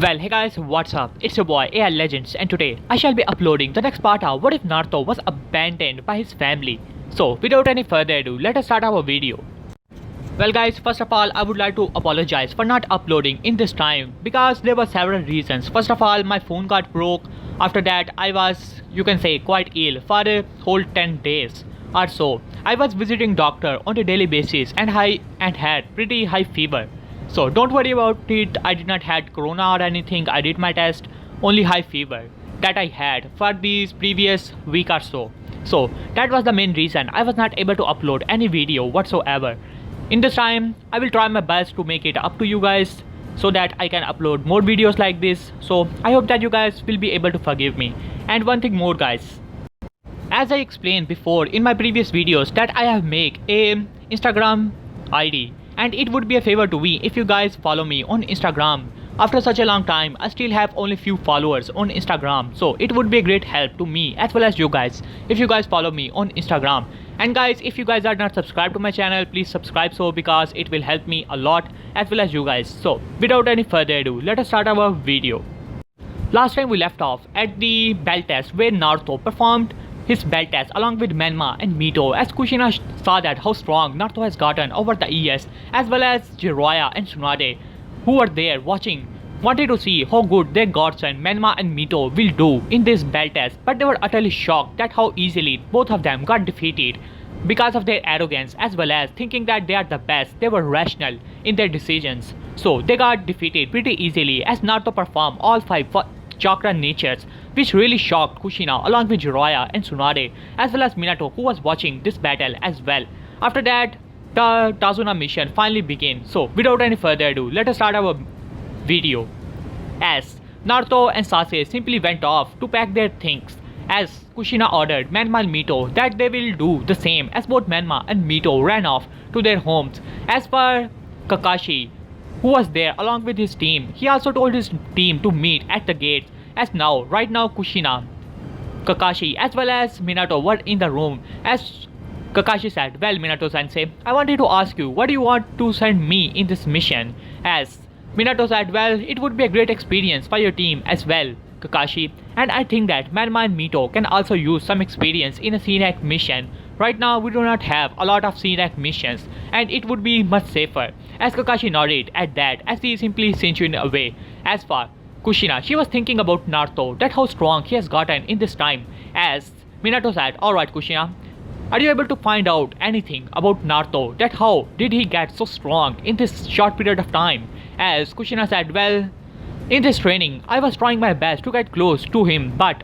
Well, hey guys, what's up? It's your boy AI Legends, and today I shall be uploading the next part of What If Naruto Was Abandoned by His Family. So, without any further ado, let us start our video. Well guys, first of all, I would like to apologize for not uploading in this time because there were several reasons. First of all, my phone got broke. After that, I was, you can say, quite ill for a whole 10 days or so. I was visiting doctor on a daily basis and had pretty high fever. So don't worry about it, I did not had corona or anything, I did my test, only high fever that I had for these previous week or so. So that was the main reason I was not able to upload any video whatsoever. In this time, I will try my best to make it up to you guys so that I can upload more videos like this. So I hope that you guys will be able to forgive me. And one thing more guys, as I explained before in my previous videos that I have made a Instagram ID. And it would be a favor to me if you guys follow me on Instagram. After such a long time, I still have only few followers on Instagram. So it would be a great help to me as well as you guys if you guys follow me on Instagram. And guys, if you guys are not subscribed to my channel, please subscribe so because it will help me a lot as well as you guys. So without any further ado, let us start our video. Last time we left off at the bell test where Naruto performed his bell test along with Menma and Mito as Kushina saw that how strong Naruto has gotten over the years, as well as Jiraiya and Tsunade who were there watching wanted to see how good their godson Menma and Mito will do in this bell test, but they were utterly shocked that how easily both of them got defeated because of their arrogance as well as thinking that they are the best. They were rational in their decisions, so they got defeated pretty easily as Naruto performed all 5 chakra natures, which really shocked Kushina along with Jiraiya and Tsunade as well as Minato who was watching this battle as well. After that, the Tazuna mission finally began. So without any further ado, let us start our video. As Naruto and Sasuke simply went off to pack their things as Kushina ordered Menma and Mito that they will do the same as both Menma and Mito ran off to their homes. As for Kakashi, who was there along with his team, he also told his team to meet at the gates as right now Kushina, Kakashi as well as Minato were in the room. As Kakashi said, well Minato sensei, I wanted to ask you, what do you want to send me in this mission? As Minato said, well it would be a great experience for your team as well Kakashi, and I think that Menma and Mito can also use some experience in a scenic mission. Right now we do not have a lot of scenic missions and it would be much safer. As Kakashi nodded at that as he simply cinching away. As for Kushina, she was thinking about Naruto, that how strong he has gotten in this time. As Minato said, alright Kushina, are you able to find out anything about Naruto, that how did he get so strong in this short period of time? As Kushina said, well, in this training I was trying my best to get close to him, but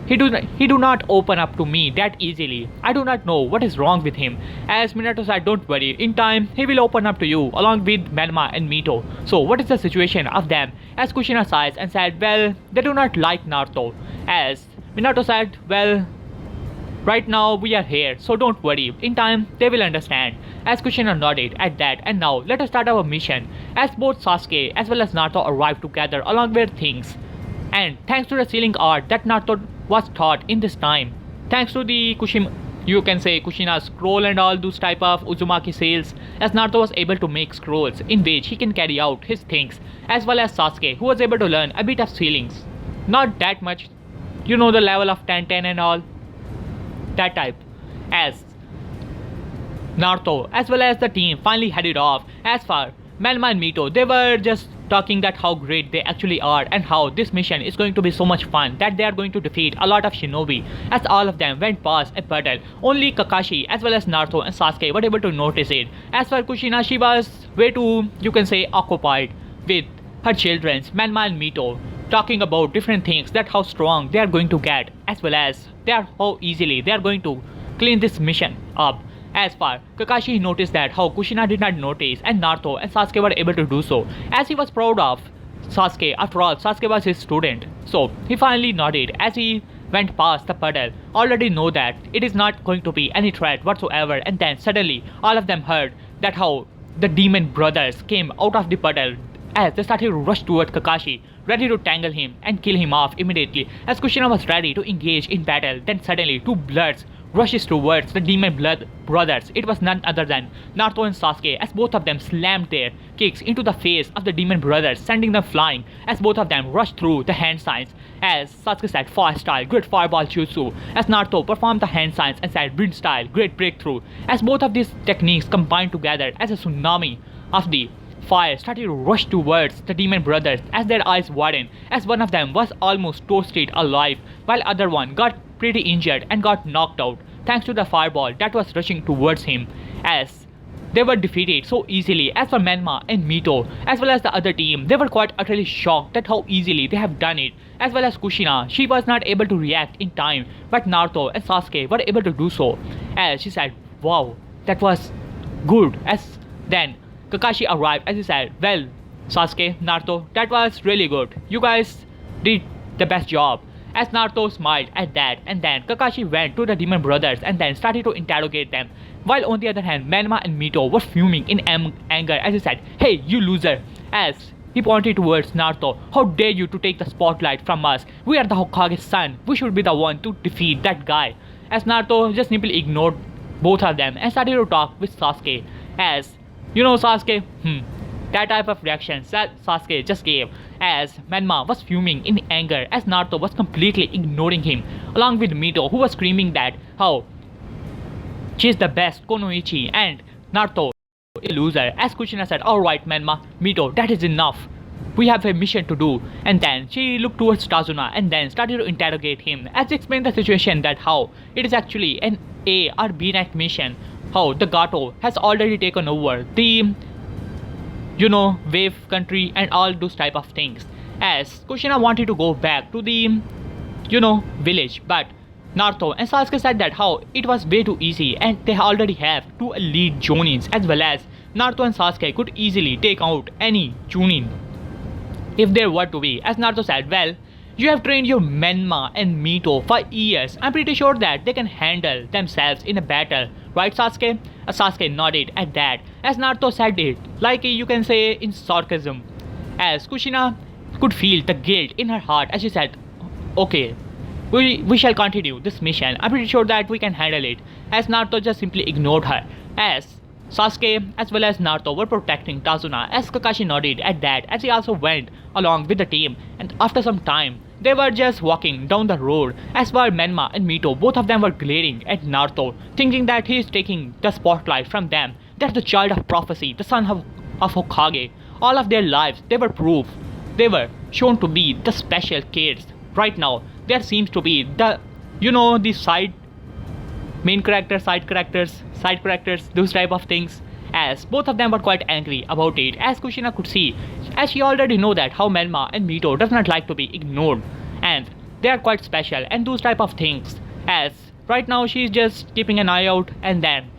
he do not open up to me that easily. I do not know what is wrong with him. As Minato said, don't worry, in time he will open up to you along with Menma and Mito. So what is the situation of them? As Kushina sighs and said, well, they do not like Naruto. As Minato said, well, right now we are here, so don't worry, in time they will understand. As Kushina nodded at that, and now let us start our mission. As both Sasuke as well as Naruto arrived together along with things. And thanks to the sealing art that Naruto was taught in this time, thanks to the Kushina's scroll and all those type of Uzumaki seals, as Naruto was able to make scrolls in which he can carry out his things, as well as Sasuke who was able to learn a bit of sealings. Not that much, you know, the level of 10-10 and all that type. As Naruto as well as the team finally headed off. As for Menma and Mito, they were just talking that how great they actually are and how this mission is going to be so much fun, that they are going to defeat a lot of shinobi. As all of them went past a puddle, only Kakashi as well as Naruto and Sasuke were able to notice it. As for Kushina, she was way too, you can say, occupied with her children's Menma and Mito, talking about different things, that how strong they are going to get as well as how easily they are going to clean this mission up. As far Kakashi noticed that how Kushina did not notice and Naruto and Sasuke were able to do so, as he was proud of Sasuke. After all, Sasuke was his student. So he finally nodded as he went past the puddle, already know that it is not going to be any threat whatsoever. And then suddenly all of them heard that how the demon brothers came out of the puddle as they started to rush toward Kakashi, ready to tangle him and kill him off immediately. As Kushina was ready to engage in battle, then suddenly two bloods rushes towards the demon blood brothers. It was none other than Naruto and Sasuke, as both of them slammed their kicks into the face of the demon brothers, sending them flying as both of them rushed through the hand signs. As Sasuke said fire style, great fireball jutsu, as Naruto performed the hand signs and said wind style, great breakthrough, as both of these techniques combined together as a tsunami of the fire started to rush towards the demon brothers as their eyes widened, as one of them was almost toasted alive while other one got pretty injured and got knocked out thanks to the fireball that was rushing towards him, as they were defeated so easily. As for Menma and Mito as well as the other team, they were quite utterly shocked at how easily they have done it, as well as Kushina. She was not able to react in time, but Naruto and Sasuke were able to do so, as she said wow, that was good. As then Kakashi arrived as he said, well, Sasuke, Naruto, that was really good. You guys did the best job. As Naruto smiled at that, and then Kakashi went to the demon brothers and then started to interrogate them. While on the other hand, Menma and Mito were fuming in anger as he said, hey, you loser, as he pointed towards Naruto. How dare you to take the spotlight from us? We are the Hokage's son. We should be the one to defeat that guy. As Naruto just simply ignored both of them and started to talk with Sasuke. As you know, Sasuke, that type of reaction that Sasuke just gave, as Menma was fuming in anger as Naruto was completely ignoring him, along with Mito, who was screaming that how she's the best Konoichi and Naruto is a loser. As Kushina said, alright Menma, Mito, that is enough. We have a mission to do. And then she looked towards Tazuna and then started to interrogate him as she explained the situation that how it is actually an A or B rank mission, how the Gato has already taken over the wave country and all those type of things. As Kushina wanted to go back to the village, but Naruto and Sasuke said that how it was way too easy and they already have two elite Jonins, as well as Naruto and Sasuke could easily take out any Chunin if there were to be. As Naruto said, well, you have trained your Menma and Mito for years. I'm pretty sure that they can handle themselves in a battle, right Sasuke? Sasuke nodded at that as Naruto said it, like you can say in sarcasm. As Kushina could feel the guilt in her heart as she said, okay, we shall continue this mission. I'm pretty sure that we can handle it. As Naruto just simply ignored her. As Sasuke as well as Naruto were protecting Tazuna, as Kakashi nodded at that as he also went along with the team, and after some time they were just walking down the road as for Menma and Mito, both of them were glaring at Naruto, thinking that he is taking the spotlight from them. That's the child of prophecy, the son of Hokage. All of their lives they were proof. They were shown to be the special kids. Right now there seems to be the the side characters, those type of things. As both of them were quite angry about it, as Kushina could see, as she already know that how Menma and Mito does not like to be ignored and they are quite special and those type of things. As right now she is just keeping an eye out, and then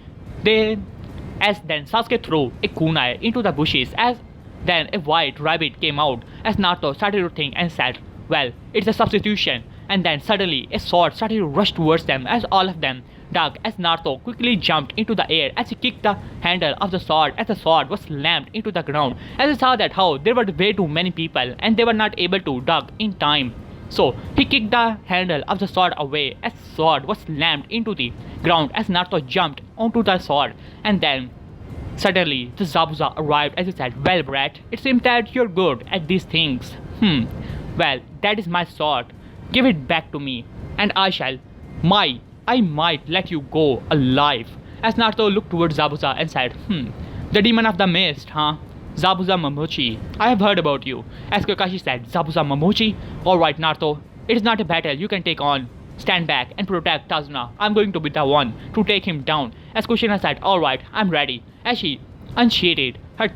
Sasuke threw a kunai into the bushes, as then a white rabbit came out as Naruto started to think and said, well, it's a substitution. And then suddenly a sword started to rush towards them as all of them ducked, as Naruto quickly jumped into the air as he kicked the handle of the sword as the sword was slammed into the ground, as he saw that how there were way too many people and they were not able to duck in time. So he kicked the handle of the sword away as the sword was slammed into the ground as Naruto jumped onto the sword. And then suddenly the Zabuza arrived as he said, well brat, it seems that you're good at these things. Well, that is my sword. Give it back to me and I might let you go alive. As Naruto looked towards Zabuza and said, the demon of the mist, huh? Zabuza Momochi, I have heard about you. As Kakashi said, Zabuza Momochi? Alright Naruto, it is not a battle you can take on. Stand back and protect Tazuna. I'm going to be the one to take him down. As Kushina said, alright, I'm ready. As she unsheathed her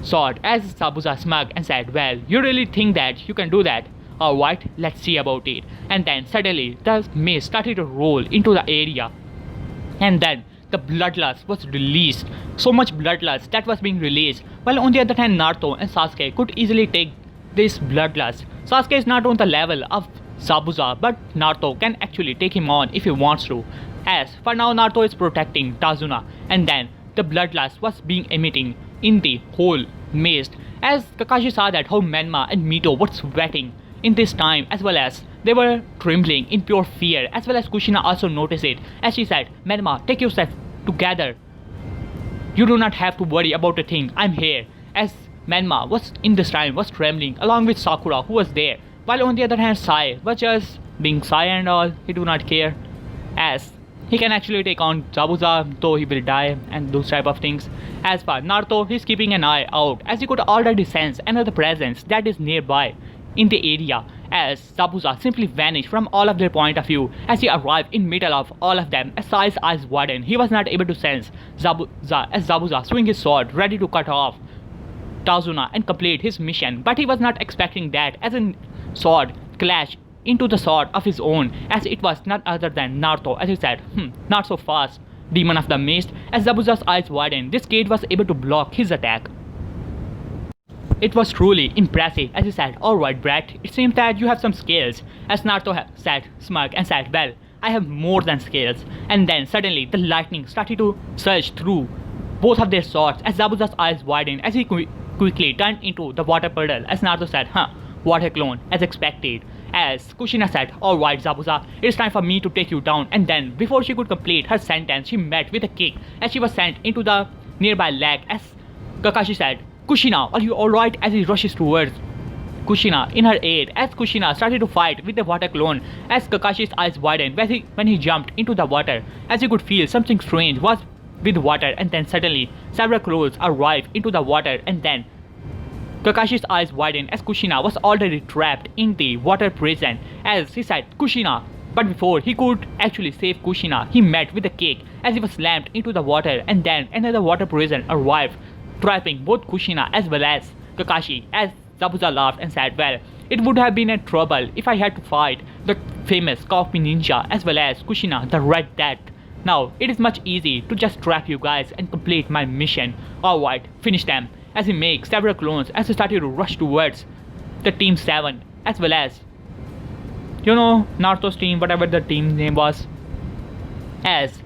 sword as Zabuza smug and said, well, you really think that you can do that? Alright, let's see about it. And then suddenly the mist started to roll into the area, and then the bloodlust was released. So much bloodlust that was being released, while on the other hand Naruto and Sasuke could easily take this bloodlust. Sasuke is not on the level of Zabuza, but Naruto can actually take him on if he wants to. As for now Naruto is protecting Tazuna, and then the bloodlust was being emitting in the whole mist, as Kakashi saw that how Menma and Mito were sweating in this time, as well as they were trembling in pure fear, as well as Kushina also noticed it as she said, Menma, take yourself together. You do not have to worry about a thing, I'm here. As Menma was in this time was trembling along with Sakura who was there, while on the other hand Sai was just being Sai and all, he do not care, as he can actually take on Zabuza though he will die and those type of things. As for Naruto, he's keeping an eye out as he could already sense another presence that is nearby in the area, as Zabuza simply vanished from all of their point of view as he arrived in middle of all of them. As Sai's eyes widened, he was not able to sense Zabuza as Zabuza swing his sword ready to cut off Tazuna and complete his mission, but he was not expecting that as a sword clashed into the sword of his own, as it was none other than Naruto. As he said, not so fast, demon of the mist. As Zabuza's eyes widened, this kid was able to block his attack. It was truly impressive. As he said, alright Brett, it seems that you have some skills. As Naruto said, smug and said, well, I have more than skills. And then suddenly the lightning started to surge through both of their swords as Zabuza's eyes widened as he quickly turned into the water puddle. As Naruto said, water clone, as expected. As Kushina said, alright Zabuza, it's time for me to take you down. And then before she could complete her sentence, she met with a kick as she was sent into the nearby lake. As Kakashi said, Kushina, are you alright? As he rushes towards Kushina in her aid, as Kushina started to fight with the water clone, as Kakashi's eyes widened when he jumped into the water, as he could feel something strange was with water. And then suddenly several clones arrived into the water, and then Kakashi's eyes widened as Kushina was already trapped in the water prison. As he said, Kushina, but before he could actually save Kushina, he met with a kick as he was slammed into the water, and then another water prison arrived, trapping both Kushina as well as Kakashi. As Zabuza laughed and said, well, it would have been a trouble if I had to fight the famous Coffee Ninja as well as Kushina, the Red Death. Now, it is much easy to just trap you guys and complete my mission. Alright, finish them. As he makes several clones as he started to rush towards the Team 7 as well as, Naruto's team, whatever the team name was. As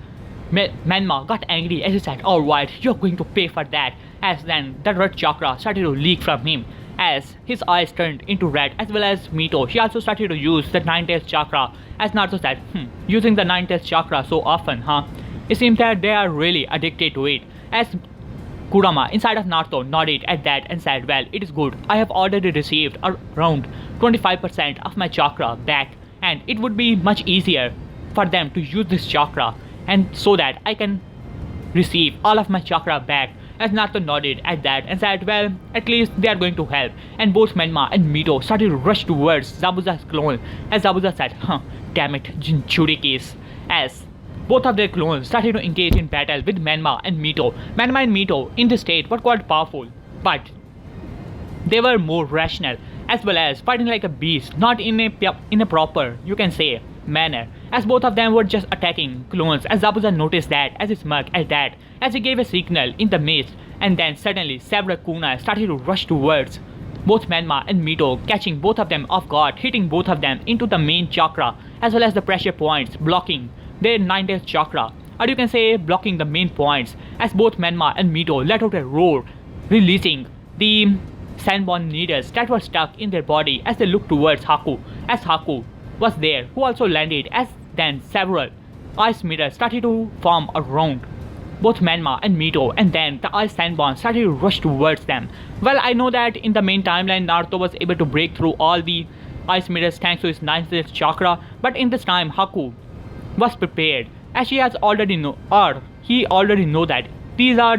Menma got angry as he said, alright, you're going to pay for that. As then the red chakra started to leak from him as his eyes turned into red, as well as Mito. She also started to use the 9th chakra. As Naruto said, using the 9th chakra so often, It seems that they are really addicted to it. As Kurama inside of Naruto nodded at that and said, well, it is good. I have already received around 25% of my chakra back, and it would be much easier for them to use this chakra, and so that I can receive all of my chakra back. As Naruto nodded at that and said, well, at least they are going to help. And both Menma and Mito started to rush towards Zabuza's clone. As Zabuza said, damn it, Jinchurikis. As both of their clones started to engage in battle with Menma and Mito. Menma and Mito in this state were quite powerful, but they were more rational, as well as fighting like a beast, not in a proper, you can say, manner, as both of them were just attacking clones. As Zabuza noticed that as he smirked at that, as he gave a signal in the mist, and then suddenly several kunai started to rush towards both Menma and Mito, catching both of them off guard, hitting both of them into the main chakra as well as the pressure points, blocking their 9th chakra, or you can say blocking the main points. As both Menma and Mito let out a roar, releasing the sandborn needles that were stuck in their body as they looked towards Haku. As Haku was there, who also landed, as then several ice mirrors started to form around both Menma and Mito, and then the ice sandborn started to rush towards them. Well, I know that in the main timeline Naruto was able to break through all the ice mirrors thanks to his 9th chakra, but in this time Haku was prepared, as he already know that these are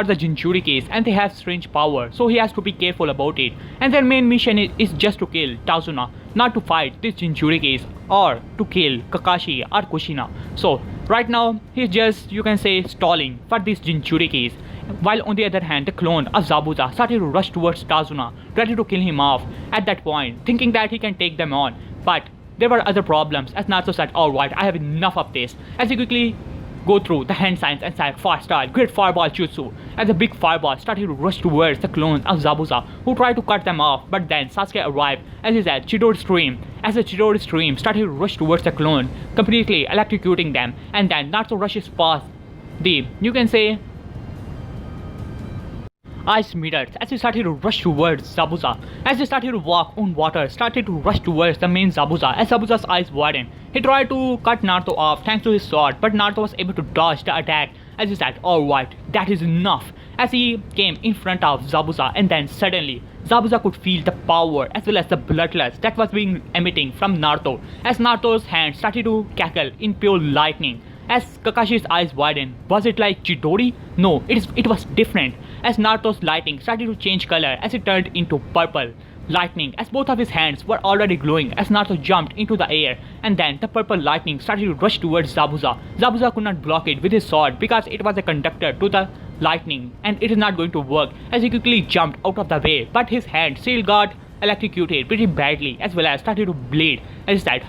the Jinchurikis and they have strange power, so he has to be careful about it. And their main mission is just to kill Tazuna, not to fight these Jinchurikis or to kill Kakashi or Kushina. So right now he's just, you can say, stalling for these Jinchurikis, while on the other hand the clone of Zabuza started to rush towards Tazuna, ready to kill him off at that point, thinking that he can take them on. But there were other problems, as Naruto said, alright, I have enough of this, as he quickly go through the hand signs and said, fire style, great fireball jutsu, as a big fireball started to rush towards the clones of Zabuza, who tried to cut them off, but then Sasuke arrived, as he said, Chidori stream, as the Chidori stream started to rush towards the clone, completely electrocuting them, and then Naruto rushes past the, you can say, ice meters as he started to rush towards Zabuza. As he started to walk on water, started to rush towards the main Zabuza. As Zabuza's eyes widened, he tried to cut Naruto off thanks to his sword, but Naruto was able to dodge the attack. As he said, alright, that is enough. As he came in front of Zabuza, and then suddenly Zabuza could feel the power as well as the bloodlust that was being emitting from Naruto. As Naruto's hand started to cackle in pure lightning. As Kakashi's eyes widened, was it like Chidori? No, it was different. As Naruto's lightning started to change color as it turned into purple lightning, as both of his hands were already glowing as Naruto jumped into the air, and then the purple lightning started to rush towards Zabuza. Zabuza could not block it with his sword because it was a conductor to the lightning and it is not going to work, as he quickly jumped out of the way, but his hand still got electrocuted pretty badly as well as started to bleed. As he said,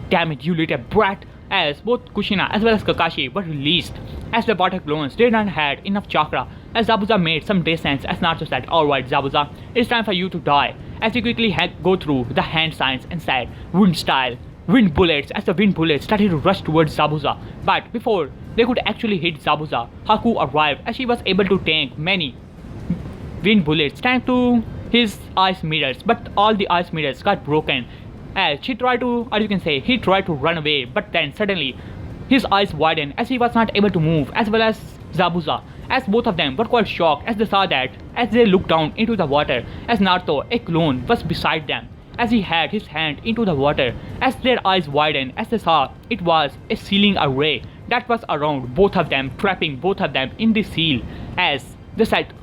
damn it, you little brat. As both Kushina as well as Kakashi were released, as the water clones did not have enough chakra, as Zabuza made some distance, as Naruto said, alright Zabuza, it's time for you to die. As he quickly go through the hand signs and said, wind style, wind bullets, as the wind bullets started to rush towards Zabuza. But before they could actually hit Zabuza, Haku arrived as she was able to tank many wind bullets thanks to his ice mirrors, but all the ice mirrors got broken. As she tried to, or you can say, he tried to run away, but then suddenly his eyes widened as he was not able to move, as well as Zabuza, as both of them were quite shocked as they saw that, as they looked down into the water, as Naruto, a clone, was beside them, as he had his hand into the water, as their eyes widened as they saw it was a sealing array that was around both of them, trapping both of them in the seal, as they said,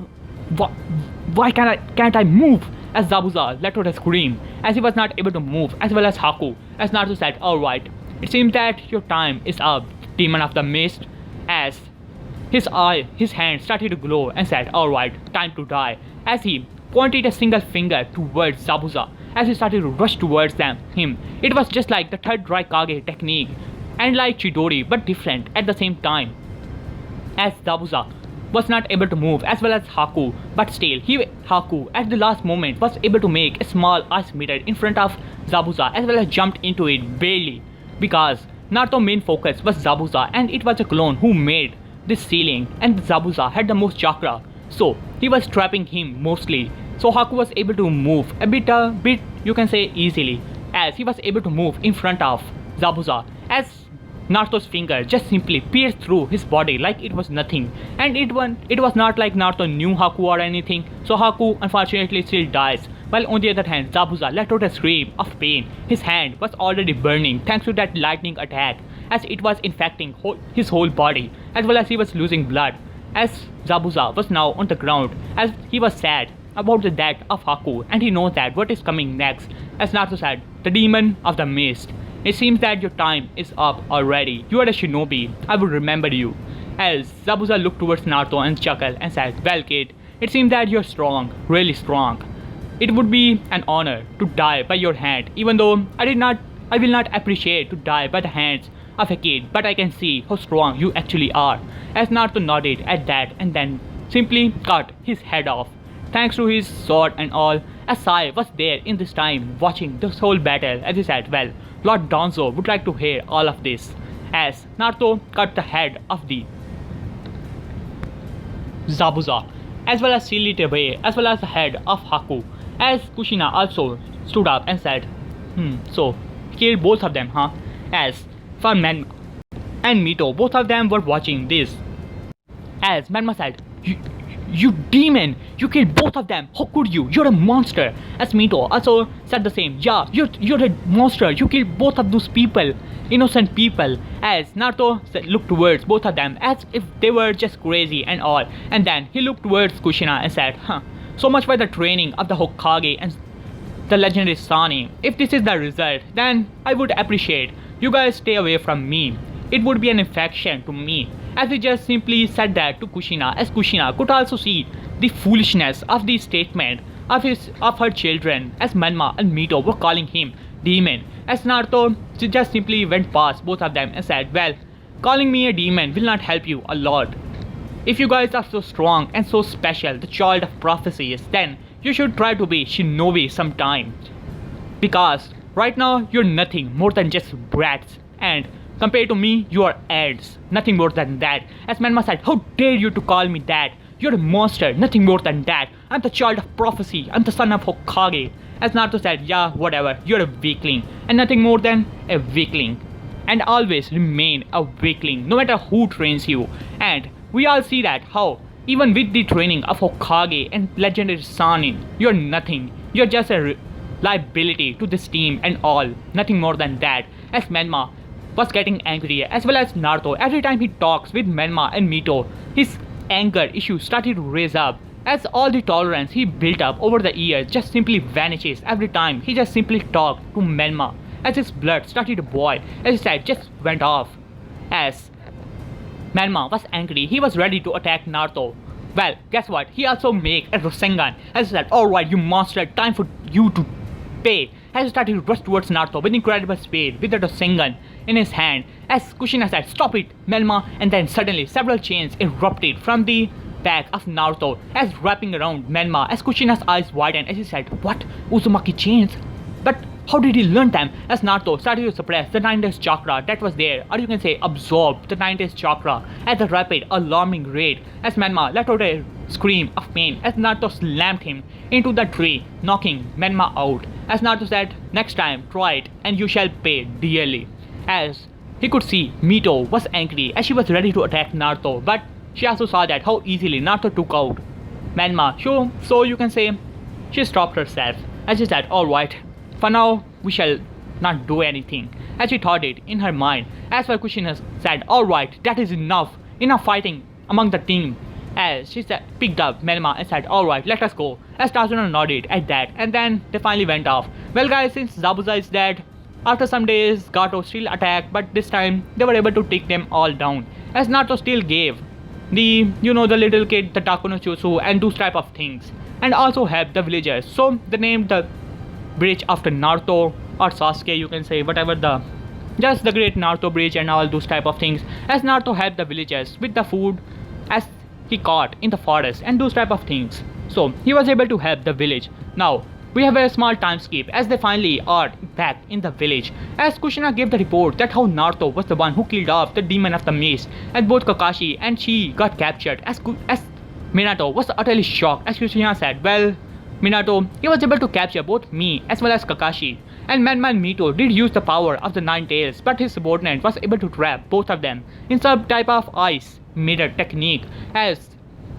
why can't I move? As Zabuza let out a scream as he was not able to move, as well as Haku, as Naruto said, alright, it seems that your time is up, demon of the mist, as his hand started to glow and said, alright, time to die, as he pointed a single finger towards Zabuza, as he started to rush towards him. It was just like the third Raikage technique, and like Chidori, but different at the same time. As Zabuza was not able to move, as well as Haku, but still Haku at the last moment was able to make a small ice meter in front of Zabuza, as well as jumped into it barely, because Naruto's main focus was Zabuza, and it was a clone who made this ceiling, and Zabuza had the most chakra, so he was trapping him mostly. So Haku was able to move a bit you can say easily, as he was able to move in front of Zabuza, as Naruto's finger just simply pierced through his body like it was nothing, and it was not like Naruto knew Haku or anything, so Haku unfortunately still dies, while on the other hand Zabuza let out a scream of pain. His hand was already burning thanks to that lightning attack, as it was infecting his whole body, as well as he was losing blood, as Zabuza was now on the ground, as he was sad about the death of Haku, and he knows that what is coming next, as Naruto said, the demon of the mist. It seems that your time is up already. You are a shinobi. I will remember you. As Zabuza looked towards Naruto and chuckled and said, well kid, it seems that you're strong, really strong. It would be an honor to die by your hand, even though I will not appreciate to die by the hands of a kid, but I can see how strong you actually are. As Naruto nodded at that and then simply cut his head off. Thanks to his sword and all, as Sai was there in this time watching this whole battle, as he said, well, Lord Donzo would like to hear all of this, as Naruto cut the head of the Zabuza, as well as sealed it away, as well as the head of Haku, as Kushina also stood up and said, so killed both of them, huh? As for Menma and Mito, both of them were watching this, as Menma said, you demon! You killed both of them! How could you? You're a monster! As Mito also said the same. Yeah, you're a monster! You killed both of those people! Innocent people! As Naruto looked towards both of them as if they were just crazy and all. And then he looked towards Kushina and said, so much for the training of the Hokage and the legendary Sani. If this is the result, then I would appreciate you guys stay away from me. It would be an infection to me. As he just simply said that to Kushina, as Kushina could also see the foolishness of the statement of her children, as Menma and Mito were calling him demon, as Naruto just simply went past both of them and said, well, calling me a demon will not help you a lot. If you guys are so strong and so special, the child of prophecies, then you should try to be shinobi sometime, because right now you're nothing more than just brats, and compared to me, you are ants, nothing more than that. As Menma said, how dare you to call me that? you're a monster, nothing more than that. I'm the child of prophecy, I'm the son of Hokage. As Naruto said, yeah, whatever, you're a weakling, and nothing more than a weakling. And always remain a weakling, no matter who trains you. And we all see that how, even with the training of Hokage and legendary Sanin, you're nothing. You're just a liability to this team and all, nothing more than that. As Menma was getting angrier, as well as Naruto, every time he talks with Menma and Mito, his anger issues started to raise up, as all the tolerance he built up over the years just simply vanishes every time he just simply talked to Menma, as his blood started to boil, as his head just went off. As Menma was angry, he was ready to attack Naruto. Well, guess what? He also made a Rasengan, as he said, alright you monster, time for you to pay. As he started to rush towards Naruto with incredible speed, with the Rasengan in his hand, as Kushina said, stop it, Menma, and then suddenly several chains erupted from the back of Naruto, as wrapping around Menma, as Kushina's eyes widened as he said, what? Uzumaki chains? But how did he learn them? As Naruto started to suppress the 9 days chakra that was there, or you can say absorb the 9 days chakra at a rapid, alarming rate, as Menma let out a scream of pain as Naruto slammed him into the tree, knocking Menma out. As Naruto said, next time try it and you shall pay dearly. As he could see, Mito was angry as she was ready to attack Naruto, but she also saw that how easily Naruto took out Menma. So you can say she stopped herself as she said, alright, for now we shall not do anything, as she thought it in her mind. As for Kushina said, alright, that is enough fighting among the team. As she said, picked up Menma and said, alright, let us go. As Tazuna nodded at that, and then they finally went off. Well guys, since Zabuza is dead, after some days Gato still attacked, but this time they were able to take them all down, as Naruto still gave the little kid the Takuno Jutsu and those type of things, and also helped the villagers. So they named the bridge after Naruto or Sasuke, you can say, whatever, just the great Naruto bridge and all those type of things, as Naruto helped the villagers with the food as he caught in the forest and those type of things. So he was able to help the village. Now we have a small time skip as they finally are back in the village, as Kushina gave the report that how Naruto was the one who killed off the demon of the mist, and both Kakashi and she got captured. As Minato was utterly shocked, as Kushina said, well, Minato, he was able to capture both me as well as Kakashi, and Menma and Mito did use the power of the 9 tails, but his subordinate was able to trap both of them in some type of ice mirror technique. As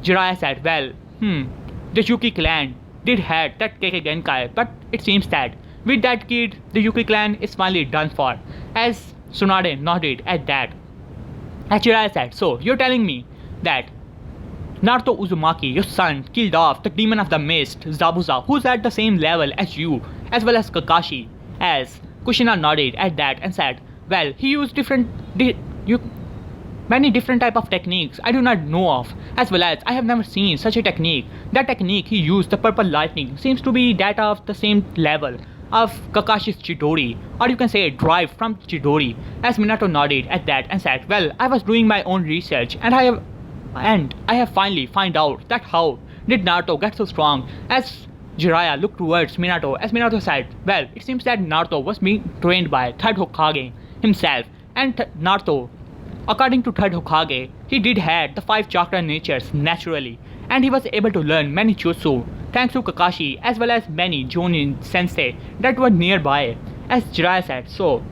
Jiraiya said, well, the Yuki clan did had that Kekkei Genkai, but it seems that with that kid, the Yuki clan is finally done for. As Tsunade nodded at that, as Jiraiya said, so you're telling me that Naruto Uzumaki, your son, killed off the demon of the mist, Zabuza, who's at the same level as you, as well as Kakashi. As Kushina nodded at that and said, well, he used many different type of techniques I do not know of, as well as I have never seen such a technique. That technique he used, the purple lightning, seems to be that of the same level of Kakashi's Chidori, or you can say derived from Chidori. As Minato nodded at that and said, well, I was doing my own research and I have finally find out that how did Naruto get so strong. As Jiraiya looked towards Minato, as Minato said, well, it seems that Naruto was being trained by third Hokage himself, and Naruto, according to third Hokage, he did had the 5 chakra natures naturally, and he was able to learn many jutsu thanks to Kakashi as well as many Jonin sensei that were nearby. As Jiraiya said, so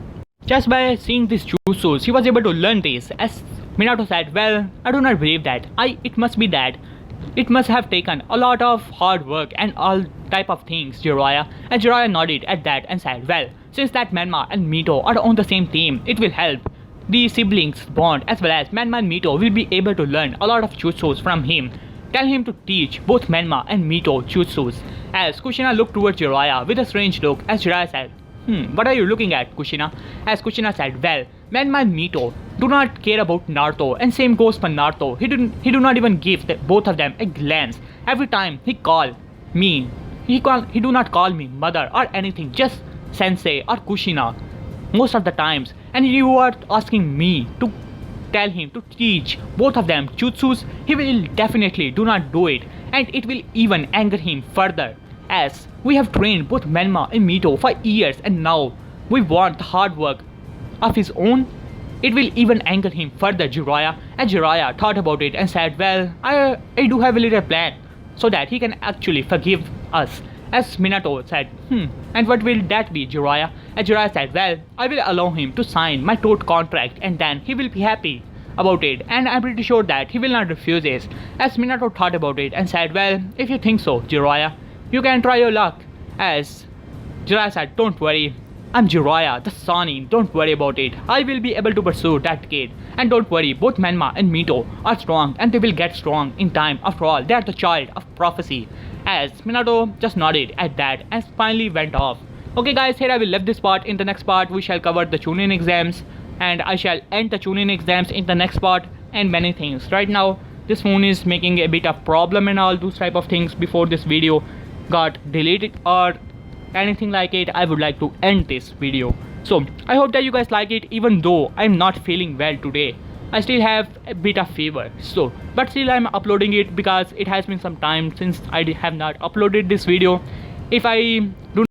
just by seeing these jutsus he was able to learn this. As Minato said, well, I do not believe that. It must have taken a lot of hard work and all type of things, Jiraiya. And Jiraiya nodded at that and said, well, since that Menma and Mito are on the same team, it will help the siblings bond, as well as Menma and Mito will be able to learn a lot of jutsus from him. Tell him to teach both Menma and Mito jutsus. As Kushina looked towards Jiraiya with a strange look, as Jiraiya said, what are you looking at, Kushina? As Kushina said, well, Menma and Mito do not care about Naruto, and same goes for Naruto. He do not even give both of them a glance. Every time he call me, he do not call me mother or anything, just sensei or Kushina most of the times. And you are asking me to tell him to teach both of them jutsus, he will definitely do not do it, and it will even anger him further. As we have trained both Menma and Mito for years, and now we want the hard work of his own. It will even anger him further, Jiraiya. And Jiraiya thought about it and said, well, I do have a little plan so that he can actually forgive us. As Minato said, and what will that be, Jiraiya? And Jiraiya said, well, I will allow him to sign my tote contract and then he will be happy about it, and I'm pretty sure that he will not refuse it. As Minato thought about it and said, well, if you think so, Jiraiya, you can try your luck. As Jiraiya said, don't worry, I'm Jiraiya, the Sanin, don't worry about it. I will be able to pursue that kid. And don't worry, both Menma and Mito are strong and they will get strong in time. After all, they are the child of prophecy. As Minato just nodded at that and finally went off. Okay guys, here I will leave this part. In the next part, we shall cover the Chunin exams. And I shall end the Chunin exams in the next part and many things. Right now, this phone is making a bit of problem and all those type of things. Before this video got deleted or anything like it, I would like to end this video. So I hope that you guys like it, even though I'm not feeling well today. I still have a bit of fever, but still I'm uploading it because it has been some time since I have not uploaded this video. If I do